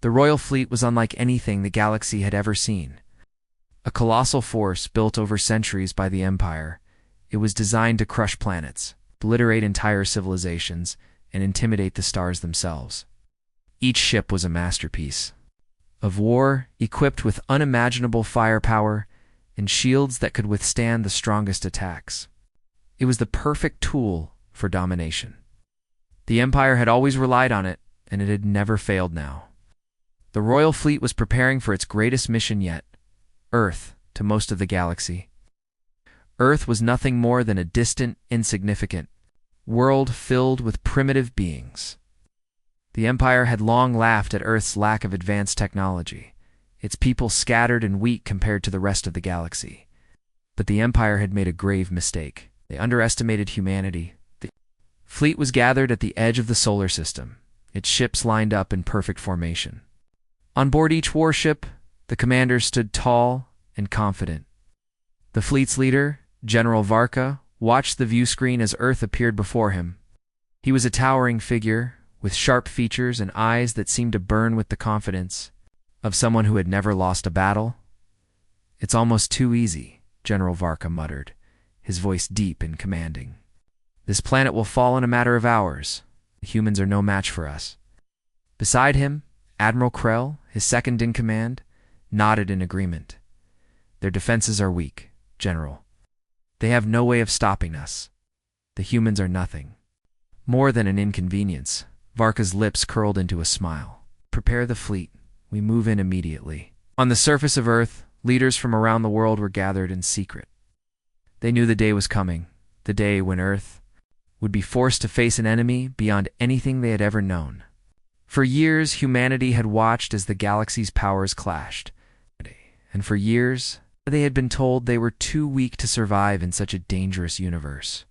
The royal fleet was unlike anything the galaxy had ever seen. A colossal force built over centuries by the Empire, it was designed to crush planets, obliterate entire civilizations, and intimidate the stars themselves. Each ship was a masterpiece of war, equipped with unimaginable firepower and shields that could withstand the strongest attacks. It was the perfect tool for domination. The Empire had always relied on it, and it had never failed now. The royal fleet was preparing for its greatest mission yet, Earth to most of the galaxy. Earth was nothing more than a distant, insignificant world filled with primitive beings. The Empire had long laughed at Earth's lack of advanced technology, its people scattered and weak compared to the rest of the galaxy. But the Empire had made a grave mistake. They underestimated humanity. The fleet was gathered at the edge of the solar system, its ships lined up in perfect formation. On board each warship, the commander stood tall and confident. The fleet's leader, General Varka, watched the view screen as Earth appeared before him. He was a towering figure, with sharp features and eyes that seemed to burn with the confidence of someone who had never lost a battle. "It's almost too easy," General Varka muttered, his voice deep and commanding. "This planet will fall in a matter of hours. The humans are no match for us." Beside him, Admiral Krell, his second in command, nodded in agreement. "Their defenses are weak, General. They have no way of stopping us. The humans are nothing more than an inconvenience." Varka's lips curled into a smile. "Prepare the fleet. We move in immediately." On the surface of Earth, leaders from around the world were gathered in secret. They knew the day was coming, the day when Earth would be forced to face an enemy beyond anything they had ever known. For years, humanity had watched as the galaxy's powers clashed. And for years, they had been told they were too weak to survive in such a dangerous universe.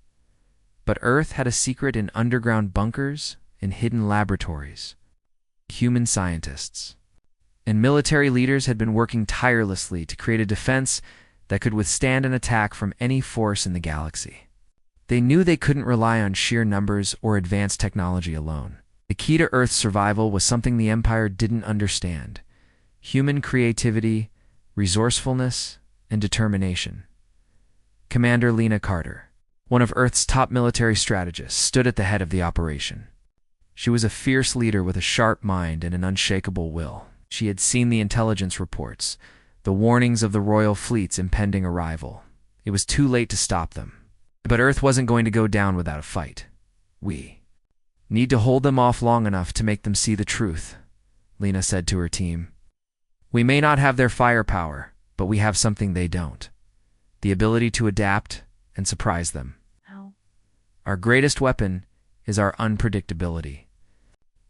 But Earth had a secret in underground bunkers and hidden laboratories. Human scientists and military leaders had been working tirelessly to create a defense that could withstand an attack from any force in the galaxy. They knew they couldn't rely on sheer numbers or advanced technology alone. The key to Earth's survival was something the Empire didn't understand: human creativity, resourcefulness, and determination. Commander Lena Carter, one of Earth's top military strategists, stood at the head of the operation. She was a fierce leader with a sharp mind and an unshakable will. She had seen the intelligence reports, the warnings of the royal fleet's impending arrival. It was too late to stop them. But Earth wasn't going to go down without a fight. "We need to hold them off long enough to make them see the truth," Lena said to her team. "We may not have their firepower, but we have something they don't: the ability to adapt and surprise them. Our greatest weapon is our unpredictability."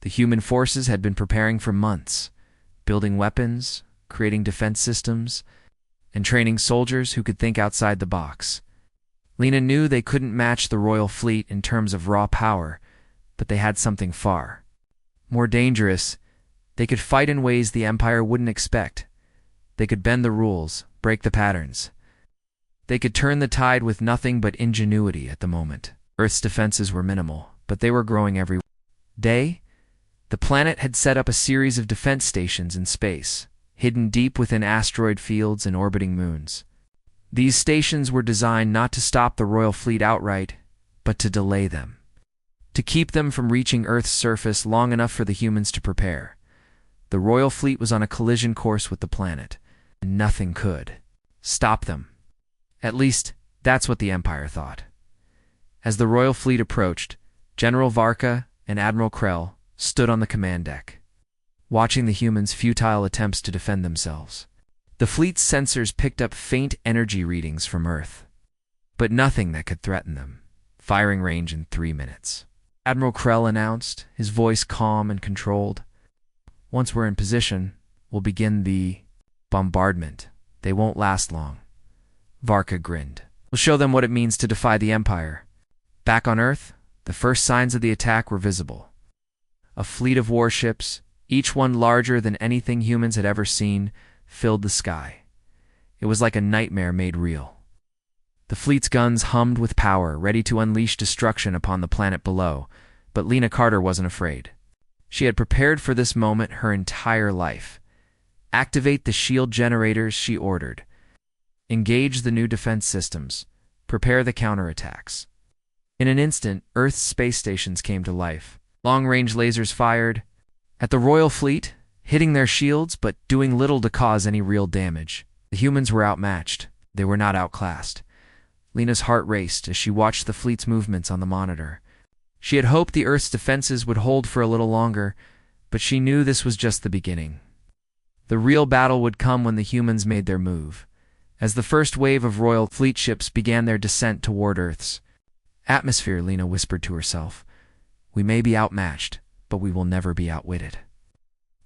The human forces had been preparing for months, building weapons, creating defense systems, and training soldiers who could think outside the box. Lena knew they couldn't match the royal fleet in terms of raw power, but they had something far more dangerous. They could fight in ways the Empire wouldn't expect. They could bend the rules, break the patterns. They could turn the tide with nothing but ingenuity at the moment. Earth's defenses were minimal, but they were growing every day. The planet had set up a series of defense stations in space, hidden deep within asteroid fields and orbiting moons. These stations were designed not to stop the royal fleet outright, but to delay them, to keep them from reaching Earth's surface long enough for the humans to prepare. The royal fleet was on a collision course with the planet, and nothing could stop them. At least, that's what the Empire thought. As the royal fleet approached, General Varka and Admiral Krell stood on the command deck, watching the humans' futile attempts to defend themselves. The fleet's sensors picked up faint energy readings from Earth, but nothing that could threaten them. "Firing range in 3 minutes," Admiral Krell announced, his voice calm and controlled. "Once we're in position, we'll begin the bombardment. They won't last long." Varka grinned. "We'll show them what it means to defy the Empire." Back on Earth, the first signs of the attack were visible. A fleet of warships, each one larger than anything humans had ever seen, filled the sky. It was like a nightmare made real. The fleet's guns hummed with power, ready to unleash destruction upon the planet below, but Lena Carter wasn't afraid. She had prepared for this moment her entire life. Activate the shield generators, she ordered. Engage the new defense systems. Prepare the counterattacks. In an instant, Earth's space stations came to life. Long-range lasers fired at the Royal Fleet, hitting their shields but doing little to cause any real damage. The humans were outmatched. They were not outclassed. Lena's heart raced as she watched the fleet's movements on the monitor. She had hoped the Earth's defenses would hold for a little longer, but she knew this was just the beginning. The real battle would come when the humans made their move. As the first wave of Royal Fleet ships began their descent toward Earth's atmosphere, Lena whispered to herself, "We may be outmatched, but we will never be outwitted."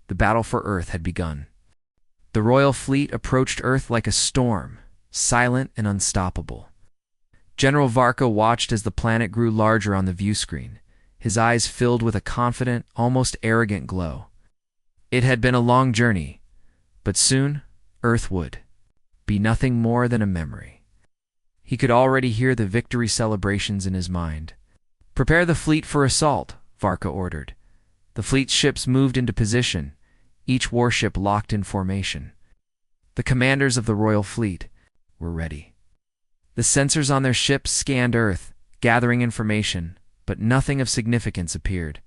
The battle for Earth had begun. The Royal Fleet approached Earth like a storm, silent and unstoppable. General Varka watched as the planet grew larger on the view screen, his eyes filled with a confident, almost arrogant glow. It had been a long journey, but soon Earth would be nothing more than a memory. He could already hear the victory celebrations in his mind. "Prepare the fleet for assault," Varka ordered. The fleet's ships moved into position, each warship locked in formation. The commanders of the Royal Fleet were ready. The sensors on their ships scanned Earth, gathering information, but nothing of significance appeared.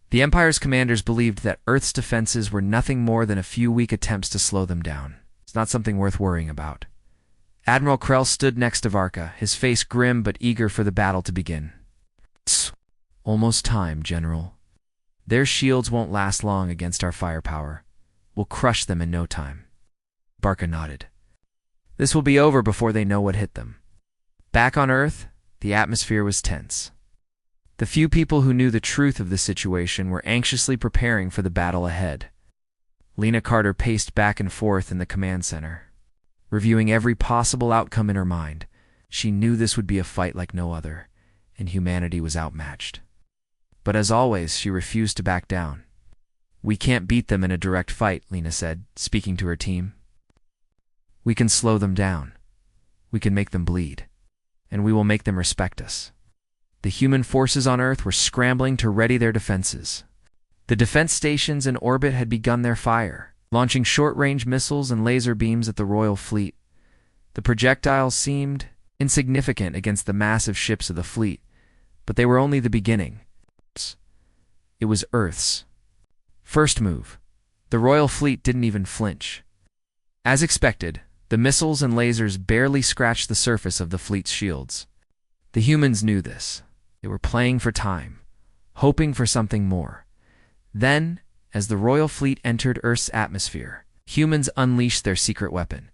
The Empire's commanders believed that Earth's defenses were nothing more than a few weak attempts to slow them down. It's not something worth worrying about. Admiral Krell stood next to Varka, his face grim but eager for the battle to begin. "It's almost time, General. Their shields won't last long against our firepower. We'll crush them in no time." Varka nodded. "This will be over before they know what hit them." Back on Earth, the atmosphere was tense. The few people who knew the truth of the situation were anxiously preparing for the battle ahead. Lena Carter paced back and forth in the command center, reviewing every possible outcome in her mind. She knew this would be a fight like no other, and humanity was outmatched. But as always, she refused to back down. "We can't beat them in a direct fight," Lena said, speaking to her team. "We can slow them down. We can make them bleed. And we will make them respect us." The human forces on Earth were scrambling to ready their defenses. The defense stations in orbit had begun their fire, launching short-range missiles and laser beams at the Royal Fleet. The projectiles seemed insignificant against the massive ships of the fleet, but they were only the beginning. It was Earth's first move. The Royal Fleet didn't even flinch. As expected, the missiles and lasers barely scratched the surface of the fleet's shields. The humans knew this. They were playing for time, hoping for something more. Then, as the Royal Fleet entered Earth's atmosphere, humans unleashed their secret weapon,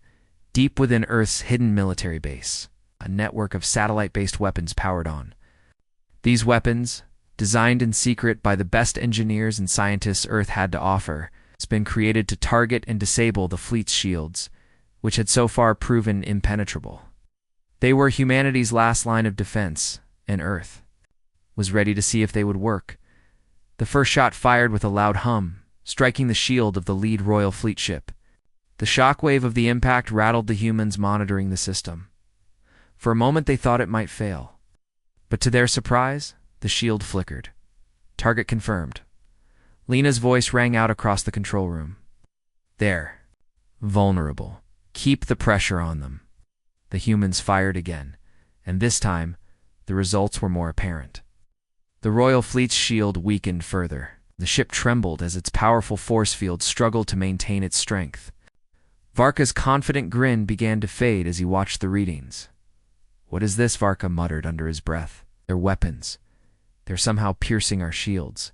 deep within Earth's hidden military base. A network of satellite-based weapons powered on. These weapons, designed in secret by the best engineers and scientists Earth had to offer, had been created to target and disable the fleet's shields, which had so far proven impenetrable. They were humanity's last line of defense, and Earth was ready to see if they would work. The first shot fired with a loud hum, striking the shield of the lead Royal Fleet ship. The shockwave of the impact rattled the humans monitoring the system. For a moment they thought it might fail. But to their surprise, the shield flickered. "Target confirmed." Lena's voice rang out across the control room. "There. Vulnerable. Keep the pressure on them." The humans fired again, and this time, the results were more apparent. The Royal Fleet's shield weakened further. The ship trembled as its powerful force field struggled to maintain its strength. Varka's confident grin began to fade as he watched the readings. "What is this?" Varka muttered under his breath. "They're weapons. They're somehow piercing our shields."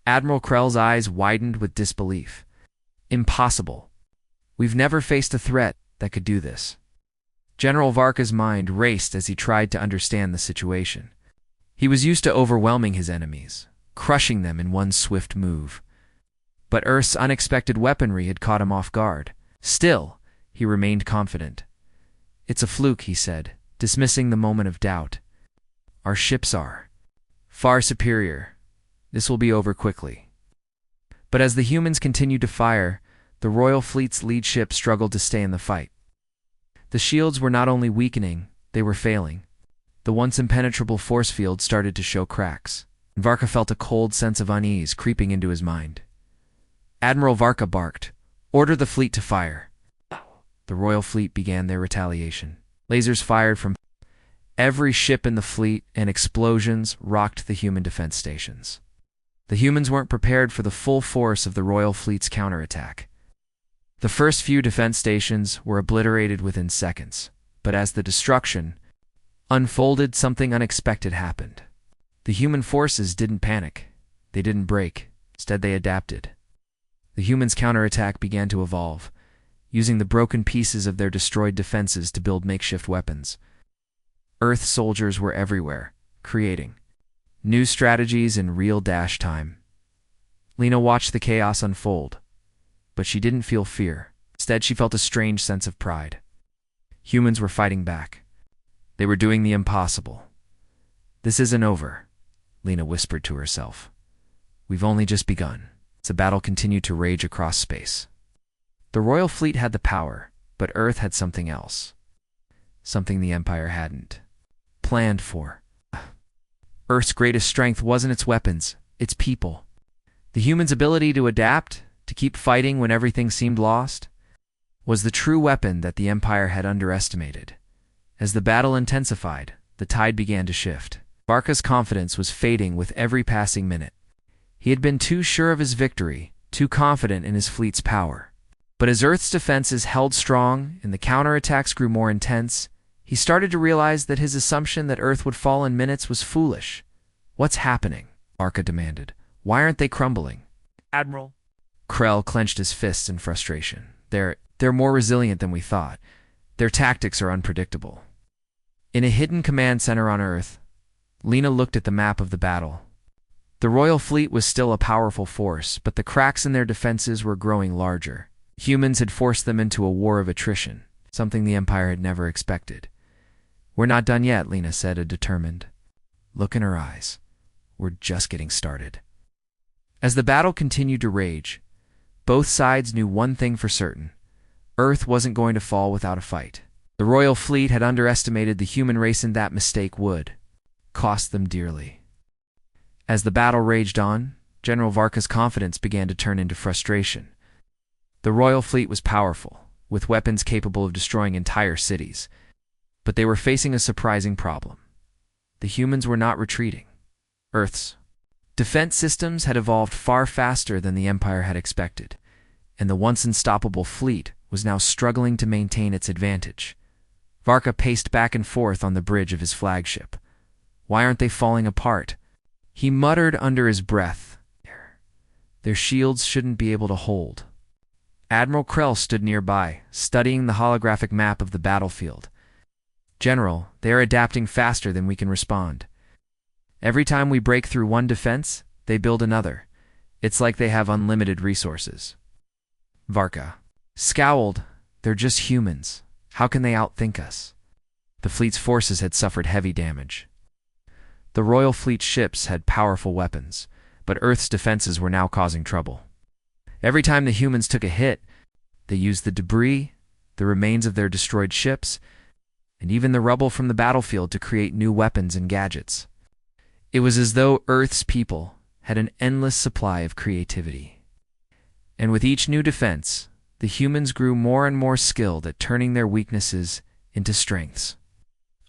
Admiral Krell's eyes widened with disbelief. "Impossible. We've never faced a threat that could do this." General Varka's mind raced as he tried to understand the situation. He was used to overwhelming his enemies, crushing them in one swift move. But Earth's unexpected weaponry had caught him off guard. Still, he remained confident. "It's a fluke," he said, dismissing the moment of doubt. "Our ships are far superior. This will be over quickly." But as the humans continued to fire, the Royal Fleet's lead ship struggled to stay in the fight. The shields were not only weakening, they were failing. The once impenetrable force field started to show cracks. Varka felt a cold sense of unease creeping into his mind. Admiral Varka barked, "Order the fleet to fire." The royal fleet began their retaliation. Lasers fired from every ship in the fleet, and explosions rocked the human defense stations. The humans weren't prepared for the full force of the royal fleet's counterattack. The first few defense stations were obliterated within seconds, but as the destruction unfolded, something unexpected happened. The human forces didn't panic. They didn't break. Instead, they adapted. The humans' counterattack began to evolve, using the broken pieces of their destroyed defenses to build makeshift weapons. Earth soldiers were everywhere, creating new strategies in real time. Lena watched the chaos unfold, but she didn't feel fear. Instead, she felt a strange sense of pride. Humans were fighting back. They were doing the impossible. "This isn't over," Lena whispered to herself. "We've only just begun." The battle continued to rage across space. The royal fleet had the power, but Earth had something else. Something the Empire hadn't planned for. Earth's greatest strength wasn't its weapons, its people. The humans' ability to adapt, to keep fighting when everything seemed lost, was the true weapon that the Empire had underestimated. As the battle intensified, the tide began to shift. Varka's confidence was fading with every passing minute. He had been too sure of his victory, too confident in his fleet's power. But as Earth's defenses held strong and the counterattacks grew more intense, he started to realize that his assumption that Earth would fall in minutes was foolish. "What's happening?" Varka demanded. "Why aren't they crumbling?" Admiral. Krell clenched his fists in frustration. They're more resilient than we thought. Their tactics are unpredictable." In a hidden command center on Earth, Lena looked at the map of the battle. The royal fleet was still a powerful force, but the cracks in their defenses were growing larger. Humans had forced them into a war of attrition, something the Empire had never expected. "We're not done yet," Lena said, a determined look in her eyes. "We're just getting started." As the battle continued to rage, both sides knew one thing for certain: Earth wasn't going to fall without a fight. The royal fleet had underestimated the human race, and that mistake would cost them dearly. As the battle raged on, General Varka's confidence began to turn into frustration. The royal fleet was powerful, with weapons capable of destroying entire cities. But they were facing a surprising problem. The humans were not retreating. Earth's defense systems had evolved far faster than the Empire had expected, and the once unstoppable fleet was now struggling to maintain its advantage. Varka paced back and forth on the bridge of his flagship. "Why aren't they falling apart?" he muttered under his breath. "Their shields shouldn't be able to hold." Admiral Krell stood nearby, studying the holographic map of the battlefield. "General, they are adapting faster than we can respond. Every time we break through one defense, they build another. It's like they have unlimited resources." Varka scowled. "They're just humans. How can they outthink us?" The fleet's forces had suffered heavy damage. The royal fleet's ships had powerful weapons, but Earth's defenses were now causing trouble. Every time the humans took a hit, they used the debris, the remains of their destroyed ships, and even the rubble from the battlefield to create new weapons and gadgets. It was as though Earth's people had an endless supply of creativity. And with each new defense, the humans grew more and more skilled at turning their weaknesses into strengths.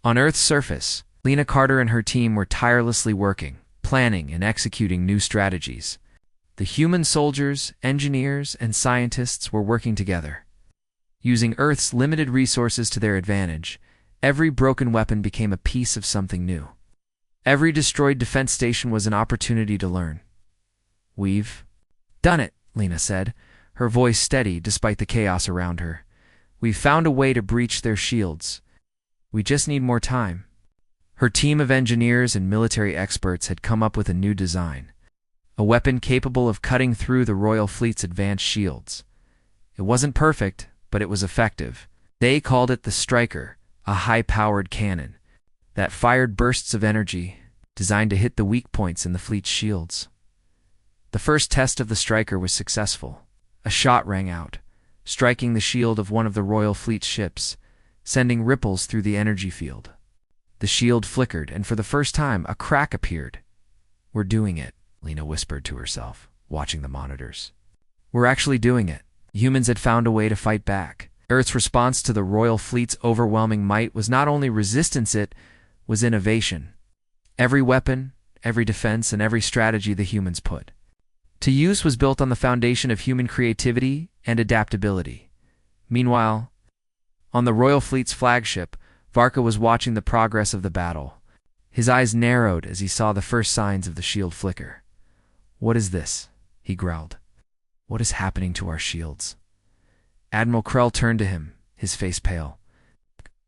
On Earth's surface, Lena Carter and her team were tirelessly working, planning and executing new strategies. The human soldiers, engineers, and scientists were working together. Using Earth's limited resources to their advantage, every broken weapon became a piece of something new. Every destroyed defense station was an opportunity to learn. "We've done it," Lena said, her voice steady despite the chaos around her. "We've found a way to breach their shields. We just need more time." Her team of engineers and military experts had come up with a new design, a weapon capable of cutting through the royal fleet's advanced shields. It wasn't perfect, but it was effective. They called it the Striker, a high-powered cannon that fired bursts of energy designed to hit the weak points in the fleet's shields. The first test of the Striker was successful. A shot rang out, striking the shield of one of the royal fleet's ships, sending ripples through the energy field. The shield flickered, and for the first time, a crack appeared. We're doing it, Lena whispered to herself, watching the monitors. We're actually doing it. Humans had found a way to fight back. Earth's response to the Royal Fleet's overwhelming might was not only resistance, it was innovation. Every weapon, every defense, and every strategy the humans put to use was built on the foundation of human creativity and adaptability. Meanwhile, on the Royal Fleet's flagship, Varka was watching the progress of the battle. His eyes narrowed as he saw the first signs of the shield flicker. "What is this?" he growled. "What is happening to our shields?" Admiral Krell turned to him, his face pale.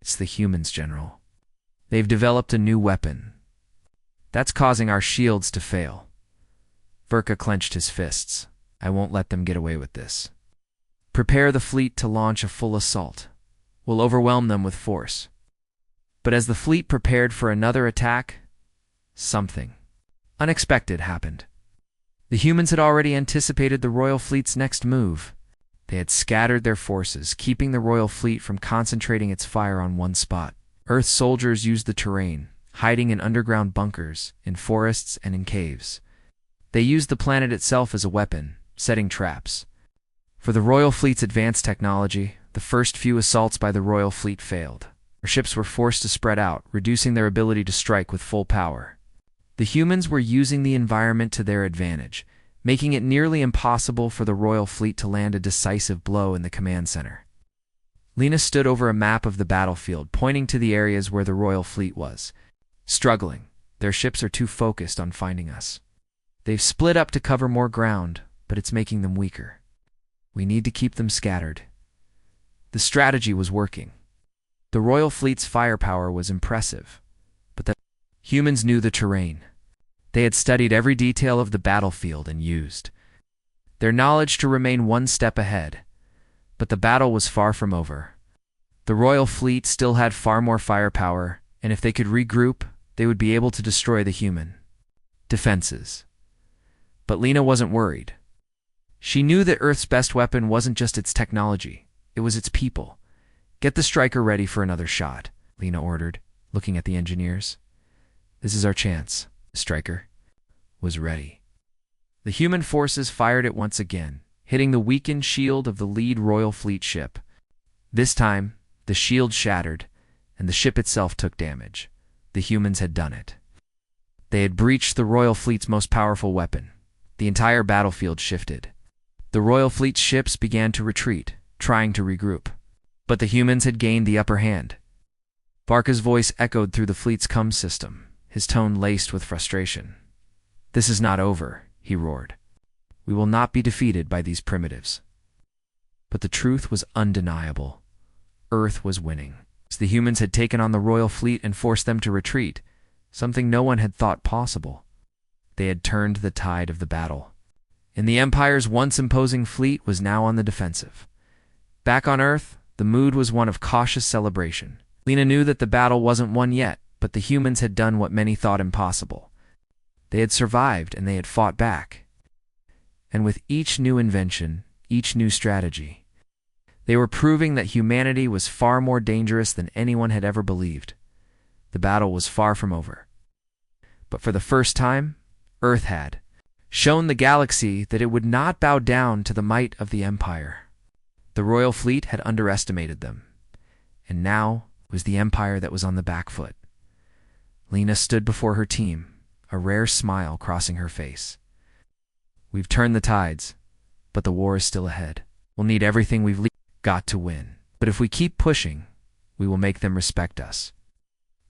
"It's the humans, General. They've developed a new weapon. That's causing our shields to fail." Varka clenched his fists. "I won't let them get away with this. Prepare the fleet to launch a full assault. We'll overwhelm them with force." But as the fleet prepared for another attack, something unexpected happened. The humans had already anticipated the Royal Fleet's next move. They had scattered their forces, keeping the Royal Fleet from concentrating its fire on one spot. Earth's soldiers used the terrain, hiding in underground bunkers, in forests, and in caves. They used the planet itself as a weapon, setting traps. For the Royal Fleet's advanced technology, the first few assaults by the Royal Fleet failed. Their ships were forced to spread out, reducing their ability to strike with full power. The humans were using the environment to their advantage, making it nearly impossible for the Royal Fleet to land a decisive blow in the command center. Lena stood over a map of the battlefield, pointing to the areas where the Royal Fleet was. "Struggling. Their ships are too focused on finding us. They've split up to cover more ground, but it's making them weaker. We need to keep them scattered." The strategy was working. The Royal Fleet's firepower was impressive, but the humans knew the terrain. They had studied every detail of the battlefield and used their knowledge to remain one step ahead. But the battle was far from over. The Royal Fleet still had far more firepower, and if they could regroup, they would be able to destroy the human defenses. But Lena wasn't worried. She knew that Earth's best weapon wasn't just its technology, it was its people. "Get the striker ready for another shot," Lena ordered, looking at the engineers. "This is our chance." The striker was ready. The human forces fired it once again, hitting the weakened shield of the lead Royal Fleet ship. This time, the shield shattered, and the ship itself took damage. The humans had done it. They had breached the Royal Fleet's most powerful weapon. The entire battlefield shifted. The Royal Fleet's ships began to retreat, trying to regroup. But the humans had gained the upper hand. Varka's voice echoed through the fleet's comm system, his tone laced with frustration. "This is not over," he roared. "We will not be defeated by these primitives." But the truth was undeniable. Earth was winning. The humans had taken on the Royal Fleet and forced them to retreat, something no one had thought possible. They had turned the tide of the battle. And the Empire's once imposing fleet was now on the defensive. Back on Earth, the mood was one of cautious celebration. Lena knew that the battle wasn't won yet, but the humans had done what many thought impossible. They had survived and they had fought back. And with each new invention, each new strategy, they were proving that humanity was far more dangerous than anyone had ever believed. The battle was far from over. But for the first time, Earth had shown the galaxy that it would not bow down to the might of the Empire. The Royal Fleet had underestimated them, and now it was the Empire that was on the back foot. Lena stood before her team, a rare smile crossing her face. "We've turned the tides, but the war is still ahead. We'll need everything we've got to win. But if we keep pushing, we will make them respect us."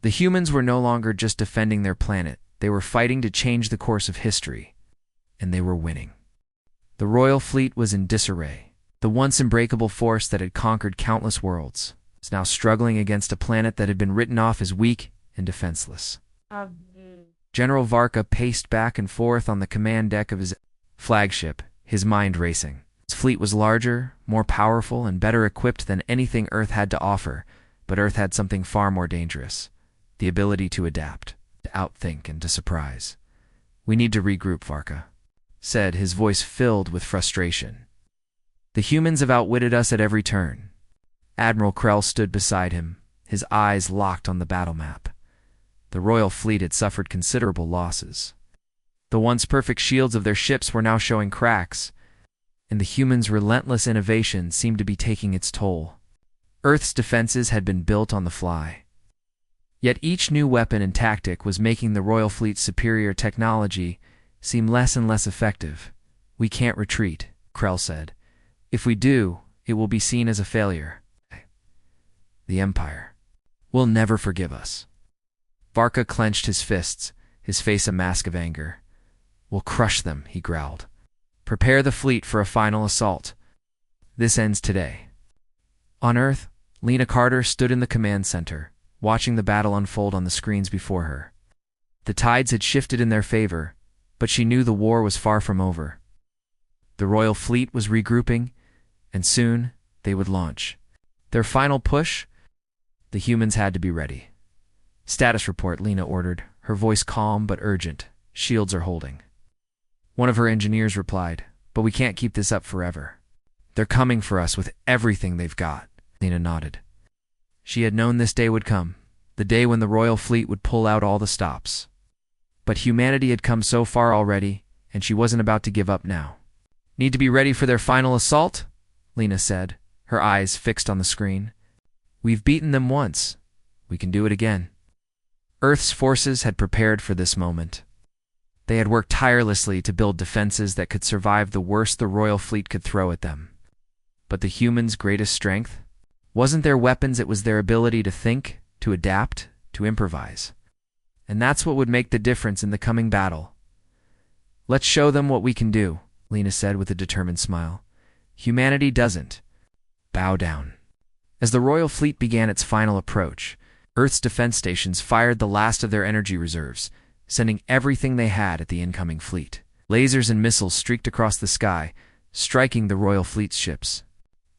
The humans were no longer just defending their planet. They were fighting to change the course of history, and they were winning. The Royal Fleet was in disarray. The once unbreakable force that had conquered countless worlds was now struggling against a planet that had been written off as weak and defenseless. General Varka paced back and forth on the command deck of his flagship, his mind racing. His fleet was larger, more powerful, and better equipped than anything Earth had to offer, but Earth had something far more dangerous: the ability to adapt, to outthink, and to surprise. "We need to regroup," Varka said, his voice filled with frustration. "The humans have outwitted us at every turn." Admiral Krell stood beside him, his eyes locked on the battle map. The Royal Fleet had suffered considerable losses. The once perfect shields of their ships were now showing cracks, and the humans' relentless innovation seemed to be taking its toll. Earth's defenses had been built on the fly. Yet each new weapon and tactic was making the Royal Fleet's superior technology seem less and less effective. "We can't retreat," Krell said. "If we do, it will be seen as a failure. The Empire will never forgive us." Varka clenched his fists, his face a mask of anger. "We'll crush them," he growled. "Prepare the fleet for a final assault. This ends today." On Earth, Lena Carter stood in the command center, watching the battle unfold on the screens before her. The tides had shifted in their favor, but she knew the war was far from over. The Royal Fleet was regrouping, and soon they would launch. Their final push? The humans had to be ready. "Status report," Lena ordered, her voice calm but urgent. "Shields are holding." One of her engineers replied, "But we can't keep this up forever." "They're coming for us with everything they've got," Lena nodded. She had known this day would come, the day when the Royal Fleet would pull out all the stops. But humanity had come so far already, and she wasn't about to give up now. "Need to be ready for their final assault?" Lena said, her eyes fixed on the screen. "We've beaten them once. We can do it again." Earth's forces had prepared for this moment. They had worked tirelessly to build defenses that could survive the worst the Royal Fleet could throw at them. But the humans' greatest strength wasn't their weapons, it was their ability to think, to adapt, to improvise. And that's what would make the difference in the coming battle. "Let's show them what we can do," Lena said with a determined smile. "Humanity doesn't bow down." As the Royal Fleet began its final approach, Earth's defense stations fired the last of their energy reserves, sending everything they had at the incoming fleet. Lasers and missiles streaked across the sky, striking the Royal Fleet's ships.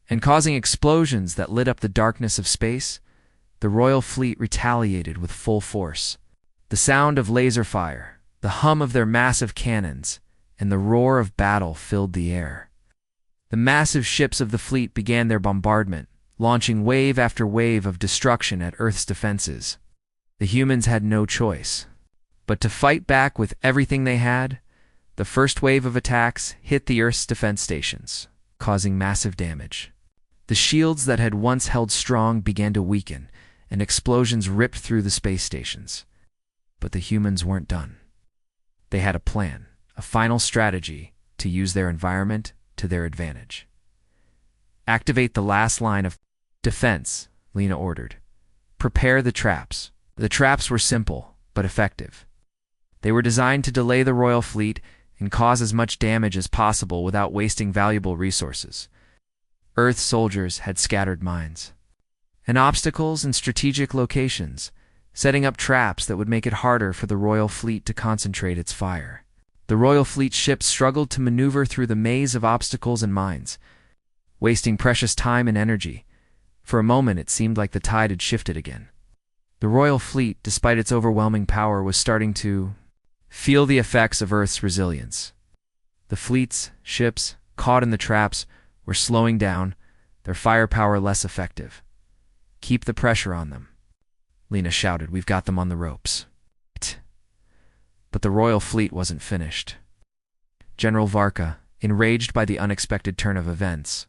And causing explosions that lit up the darkness of space, the Royal Fleet retaliated with full force. The sound of laser fire, the hum of their massive cannons, and the roar of battle filled the air. The massive ships of the fleet began their bombardment, launching wave after wave of destruction at Earth's defenses. The humans had no choice but to fight back with everything they had. The first wave of attacks hit the Earth's defense stations, causing massive damage. The shields that had once held strong began to weaken, and explosions ripped through the space stations. But the humans weren't done. They had a plan, a final strategy to use their environment to their advantage. "Activate the last line of defense," Lena ordered. "Prepare the traps." The traps were simple, but effective. They were designed to delay the Royal Fleet and cause as much damage as possible without wasting valuable resources. Earth's soldiers had scattered mines and obstacles in strategic locations, setting up traps that would make it harder for the Royal Fleet to concentrate its fire. The Royal Fleet ships struggled to maneuver through the maze of obstacles and mines, wasting precious time and energy. For a moment, it seemed like the tide had shifted again. The Royal Fleet, despite its overwhelming power, was starting to feel the effects of Earth's resilience. The fleet's ships, caught in the traps, were slowing down, their firepower less effective. "Keep the pressure on them," Lena shouted. "We've got them on the ropes." But the Royal Fleet wasn't finished. General Varka, enraged by the unexpected turn of events,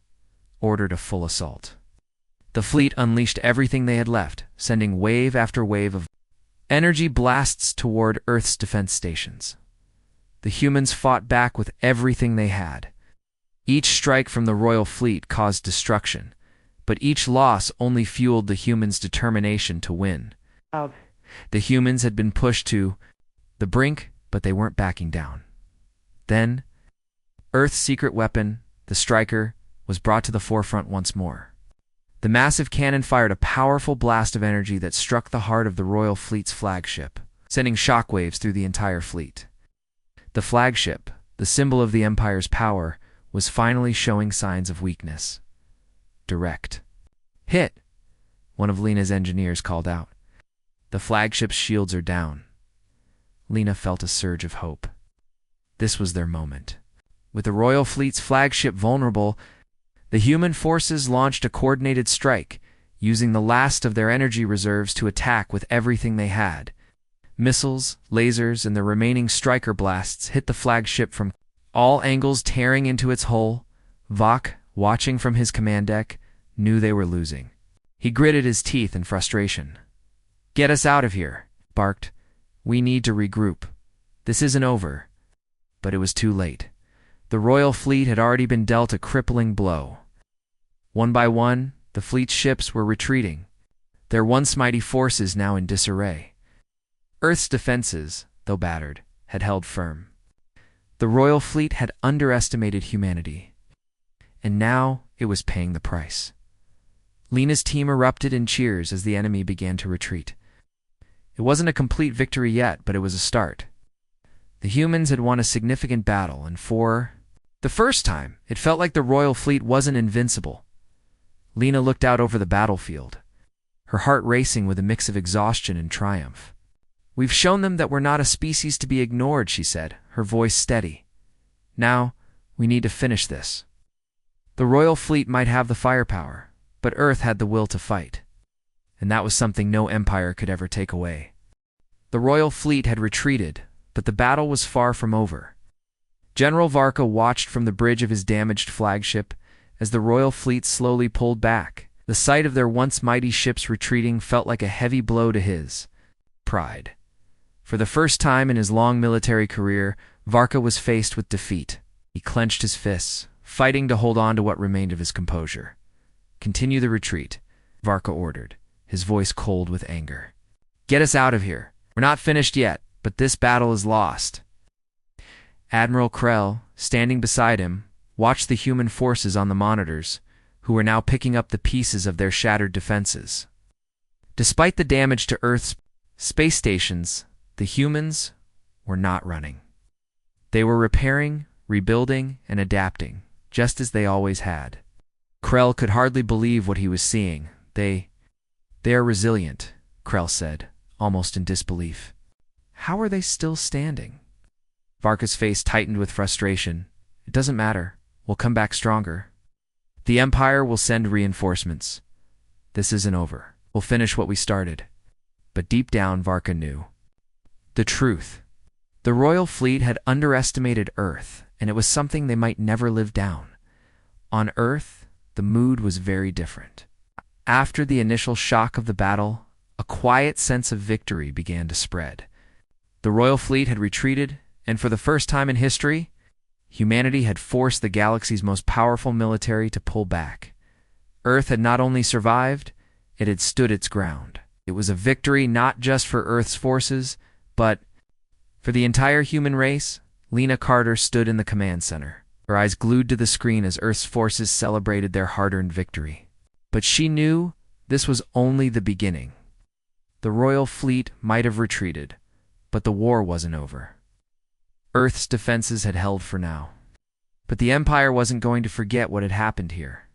ordered a full assault. The fleet unleashed everything they had left, sending wave after wave of energy blasts toward Earth's defense stations. The humans fought back with everything they had. Each strike from the Royal Fleet caused destruction, but each loss only fueled the humans' determination to win. The humans had been pushed to the brink, but they weren't backing down. Then, Earth's secret weapon, the Striker, was brought to the forefront once more. The massive cannon fired a powerful blast of energy that struck the heart of the Royal Fleet's flagship, sending shockwaves through the entire fleet. The flagship, the symbol of the Empire's power, was finally showing signs of weakness. "Direct hit," one of Lena's engineers called out. "The flagship's shields are down." Lena felt a surge of hope. This was their moment. With the Royal Fleet's flagship vulnerable, the human forces launched a coordinated strike, using the last of their energy reserves to attack with everything they had. Missiles, lasers, and the remaining striker blasts hit the flagship from all angles, tearing into its hull. Vok, watching from his command deck, knew they were losing. He gritted his teeth in frustration. "Get us out of here," barked. "We need to regroup. This isn't over." But it was too late. The Royal Fleet had already been dealt a crippling blow. One by one, the fleet's ships were retreating, their once mighty forces now in disarray. Earth's defenses, though battered, had held firm. The Royal Fleet had underestimated humanity, and now it was paying the price. Lena's team erupted in cheers as the enemy began to retreat. It wasn't a complete victory yet, but it was a start. The humans had won a significant battle, and for the first time, it felt like the Royal Fleet wasn't invincible. Lena looked out over the battlefield, her heart racing with a mix of exhaustion and triumph. "We've shown them that we're not a species to be ignored," she said, her voice steady. "Now, we need to finish this." The Royal Fleet might have the firepower, but Earth had the will to fight, and that was something no empire could ever take away. The Royal Fleet had retreated, but the battle was far from over. General Varka watched from the bridge of his damaged flagship as the Royal Fleet slowly pulled back. The sight of their once mighty ships retreating felt like a heavy blow to his pride. For the first time in his long military career, Varka was faced with defeat. He clenched his fists, fighting to hold on to what remained of his composure. "Continue the retreat," Varka ordered, his voice cold with anger. "Get us out of here. We're not finished yet, but this battle is lost." Admiral Krell, standing beside him, watched the human forces on the monitors, who were now picking up the pieces of their shattered defenses. Despite the damage to Earth's space stations, the humans were not running. They were repairing, rebuilding, and adapting, just as they always had. Krell could hardly believe what he was seeing. They are resilient," Krell said, almost in disbelief. "How are they still standing?" Varka's face tightened with frustration. "It doesn't matter. We'll come back stronger. The Empire will send reinforcements. This isn't over. We'll finish what we started." But deep down, Varka knew the truth. The Royal Fleet had underestimated Earth, and it was something they might never live down. On Earth, the mood was very different. After the initial shock of the battle, a quiet sense of victory began to spread. The Royal Fleet had retreated, and for the first time in history, humanity had forced the galaxy's most powerful military to pull back. Earth had not only survived, it had stood its ground. It was a victory not just for Earth's forces, but for the entire human race. Lena Carter stood in the command center, her eyes glued to the screen as Earth's forces celebrated their hard-earned victory. But she knew this was only the beginning. The Royal Fleet might have retreated, but the war wasn't over. Earth's defenses had held for now. But the Empire wasn't going to forget what had happened here.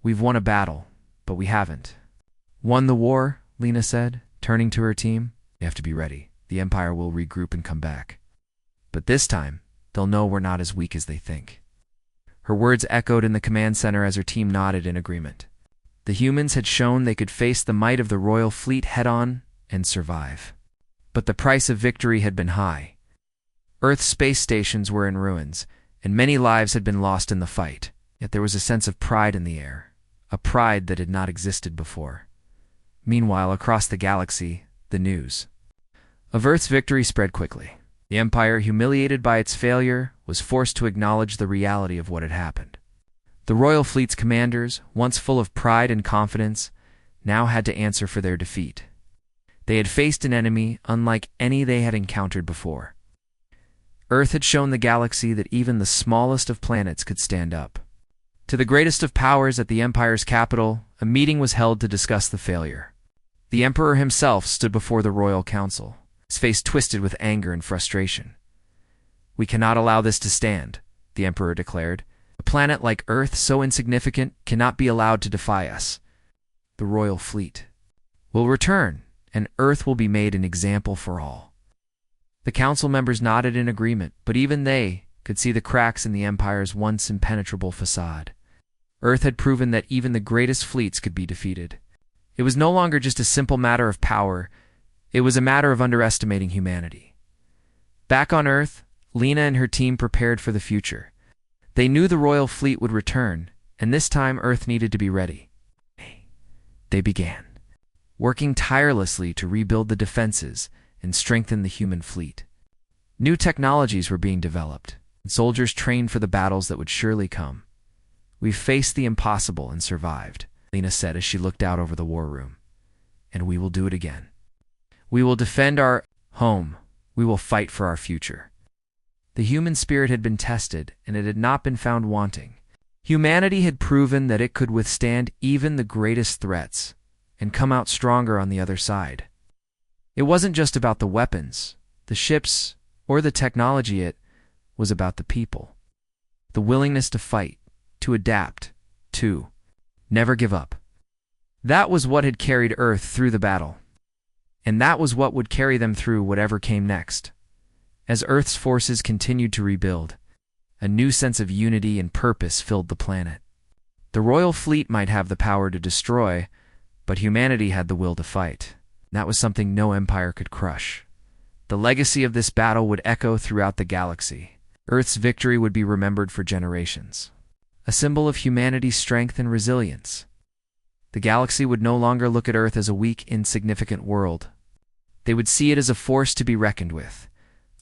"We've won a battle, but we haven't won the war," Lena said, turning to her team. "You have to be ready. The Empire will regroup and come back. But this time, they'll know we're not as weak as they think." Her words echoed in the command center as her team nodded in agreement. The humans had shown they could face the might of the Royal Fleet head-on and survive. But the price of victory had been high. Earth's space stations were in ruins, and many lives had been lost in the fight. Yet there was a sense of pride in the air, a pride that had not existed before. Meanwhile, across the galaxy, the news of Earth's victory spread quickly. The Empire, humiliated by its failure, was forced to acknowledge the reality of what had happened. The Royal Fleet's commanders, once full of pride and confidence, now had to answer for their defeat. They had faced an enemy unlike any they had encountered before. Earth had shown the galaxy that even the smallest of planets could stand up. To the greatest of powers at the Empire's capital, a meeting was held to discuss the failure. The Emperor himself stood before the Royal Council, his face twisted with anger and frustration. "We cannot allow this to stand," the Emperor declared. "A planet like Earth, so insignificant, cannot be allowed to defy us. The Royal Fleet will return, and Earth will be made an example for all." The council members nodded in agreement, but even they could see the cracks in the Empire's once impenetrable facade. Earth had proven that even the greatest fleets could be defeated. It was no longer just a simple matter of power, It was a matter of underestimating humanity. Back on Earth, Lena and her team prepared for the future. They knew the royal fleet would return, and this time Earth needed to be ready. They began, working tirelessly to rebuild the defenses and strengthen the human fleet. New technologies were being developed, and soldiers trained for the battles that would surely come. "We've faced the impossible and survived," Lena said as she looked out over the war room. "And we will do it again. We will defend our home. We will fight for our future." The human spirit had been tested, and it had not been found wanting. Humanity had proven that it could withstand even the greatest threats and come out stronger on the other side. It wasn't just about the weapons, the ships, or the technology. It was about the people. The willingness to fight, to adapt, to never give up. That was what had carried Earth through the battle. And that was what would carry them through whatever came next. As Earth's forces continued to rebuild, a new sense of unity and purpose filled the planet. The royal fleet might have the power to destroy, but humanity had the will to fight. That was something no empire could crush. The legacy of this battle would echo throughout the galaxy. Earth's victory would be remembered for generations, a symbol of humanity's strength and resilience. The galaxy would no longer look at Earth as a weak, insignificant world. They would see it as a force to be reckoned with,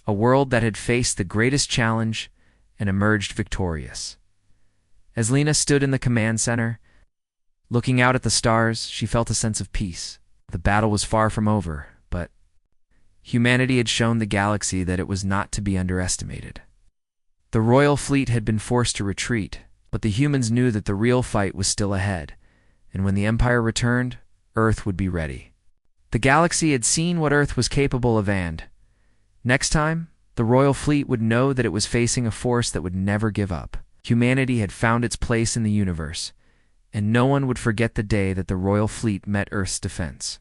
a world that had faced the greatest challenge and emerged victorious. As Lena stood in the command center, looking out at the stars, she felt a sense of peace. The battle was far from over, but humanity had shown the galaxy that it was not to be underestimated. The royal fleet had been forced to retreat, but the humans knew that the real fight was still ahead, and when the Empire returned, Earth would be ready. The galaxy had seen what Earth was capable of, and next time, the royal fleet would know that it was facing a force that would never give up. Humanity had found its place in the universe, and no one would forget the day that the royal fleet met Earth's defense.